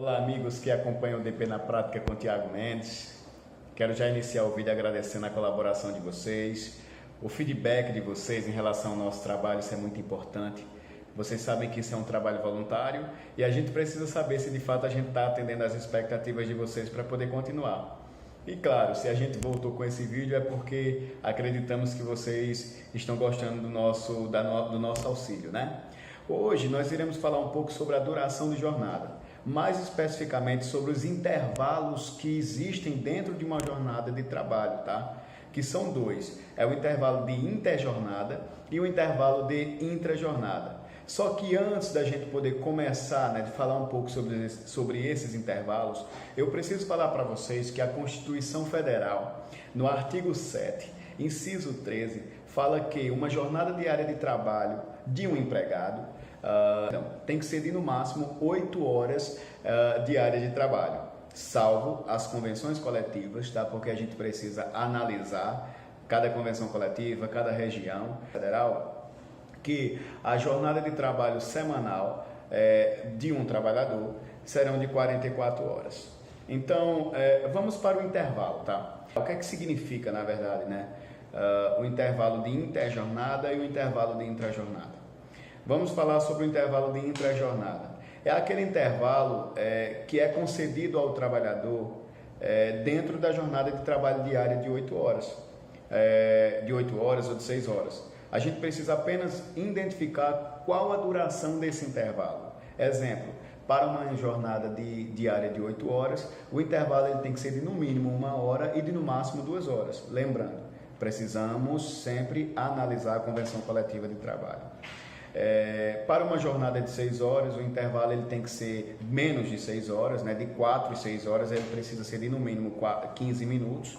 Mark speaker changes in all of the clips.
Speaker 1: Olá amigos que acompanham o DP na Prática com Tiago Mendes. Quero já iniciar o vídeo agradecendo a colaboração de vocês, o feedback de vocês em relação ao nosso trabalho, isso é muito importante. Vocês sabem que isso é um trabalho voluntário e a gente precisa saber se de fato a gente está atendendo às expectativas de vocês para poder continuar. E claro, se a gente voltou com esse vídeo é porque acreditamos que vocês estão gostando do nosso auxílio, né? Hoje nós iremos falar um pouco sobre a duração de jornada, mais especificamente sobre os intervalos que existem dentro de uma jornada de trabalho, tá? Que são dois, é o intervalo de interjornada e o intervalo de intrajornada. Só que antes da gente poder começar, de falar um pouco sobre esses intervalos, eu preciso falar para vocês que a Constituição Federal, no artigo 7, inciso 13, fala que uma jornada diária de trabalho de um empregado tem que ser de no máximo 8 horas diárias de trabalho, salvo as convenções coletivas, tá? Porque a gente precisa analisar cada convenção coletiva, cada região federal, que a jornada de trabalho semanal de um trabalhador serão de 44 horas. Então, vamos para o intervalo, tá? O que é que significa, na verdade, o intervalo de interjornada e o intervalo de intrajornada? Vamos falar sobre o intervalo de intrajornada. É aquele intervalo que é concedido ao trabalhador dentro da jornada de trabalho diária de 8 horas. De 8 horas ou de 6 horas. A gente precisa apenas identificar qual a duração desse intervalo. Exemplo, para uma jornada diária de 8 horas, o intervalo ele tem que ser de no mínimo 1 hora e de no máximo 2 horas. Lembrando, precisamos sempre analisar a convenção coletiva de trabalho. Para uma jornada de 6 horas, o intervalo ele tem que ser menos de 6 horas, de 4 e 6 horas, ele precisa ser de no mínimo 15 minutos.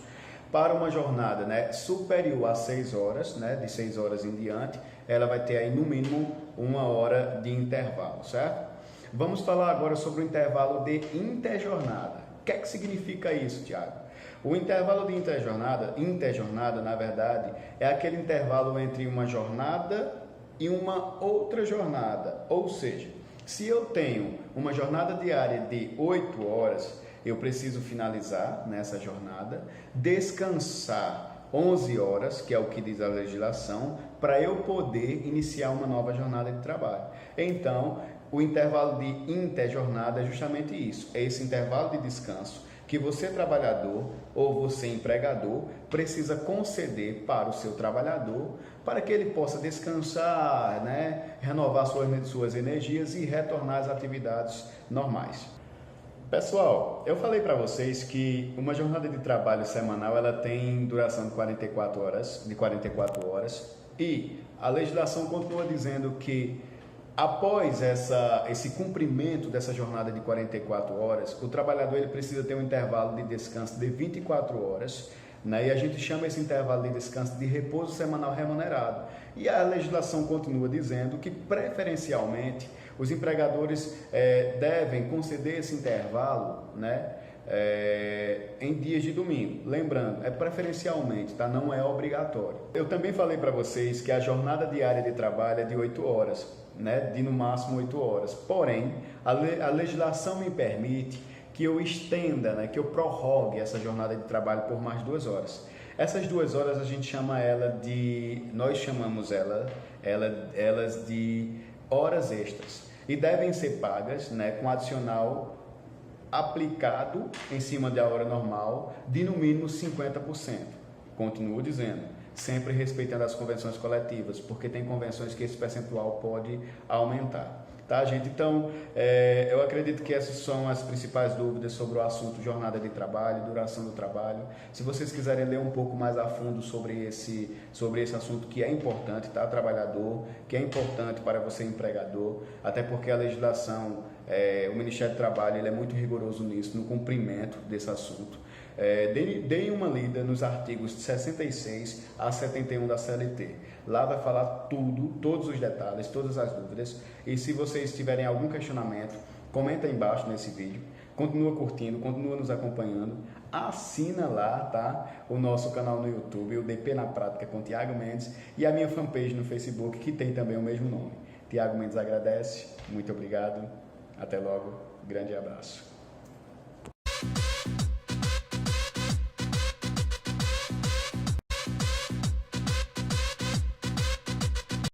Speaker 1: Para uma jornada superior a 6 horas, de 6 horas em diante, ela vai ter aí no mínimo 1 hora de intervalo, certo? Vamos falar agora sobre o intervalo de interjornada. O que é que significa isso, Tiago? O intervalo de interjornada, na verdade, é aquele intervalo entre uma jornada e uma outra jornada. Ou seja, se eu tenho uma jornada diária de 8 horas, eu preciso finalizar nessa jornada, descansar 11 horas, que é o que diz a legislação, para eu poder iniciar uma nova jornada de trabalho. Então, o intervalo de interjornada é justamente isso, é esse intervalo de descanso que você trabalhador ou você empregador precisa conceder para o seu trabalhador para que ele possa descansar, renovar suas energias e retornar às atividades normais. Pessoal, eu falei para vocês que uma jornada de trabalho semanal ela tem duração de 44 horas e a legislação continua dizendo que após esse cumprimento dessa jornada de 44 horas, o trabalhador ele precisa ter um intervalo de descanso de 24 horas, e a gente chama esse intervalo de descanso de repouso semanal remunerado. E a legislação continua dizendo que, preferencialmente, os empregadores devem conceder esse intervalo em dias de domingo. Lembrando, preferencialmente, tá? Não é obrigatório. Eu também falei para vocês que a jornada diária de trabalho é de 8 horas, de no máximo 8 horas. Porém, a legislação me permite que eu estenda, que eu prorrogue essa jornada de trabalho por mais 2 horas. Essas 2 horas a gente chama nós chamamos elas de horas extras e devem ser pagas, com adicional aplicado em cima da hora normal de no mínimo 50%. Continuo dizendo, sempre respeitando as convenções coletivas, porque tem convenções que esse percentual pode aumentar. Tá, gente? Então, eu acredito que essas são as principais dúvidas sobre o assunto jornada de trabalho, duração do trabalho. Se vocês quiserem ler um pouco mais a fundo sobre esse assunto que é importante, tá, trabalhador, que é importante para você empregador, até porque a legislação, o Ministério do Trabalho, ele é muito rigoroso nisso, no cumprimento desse assunto. Deem uma lida nos artigos 66 a 71 da CLT. Lá vai falar todos os detalhes, todas as dúvidas. E se vocês tiverem algum questionamento, comenta aí embaixo nesse vídeo. Continua curtindo, continua nos acompanhando. Assina lá, tá? O nosso canal no YouTube, o DP na Prática com Tiago Mendes, e a minha fanpage no Facebook, que tem também o mesmo nome. Tiago Mendes agradece. Muito obrigado. Até logo. Grande abraço.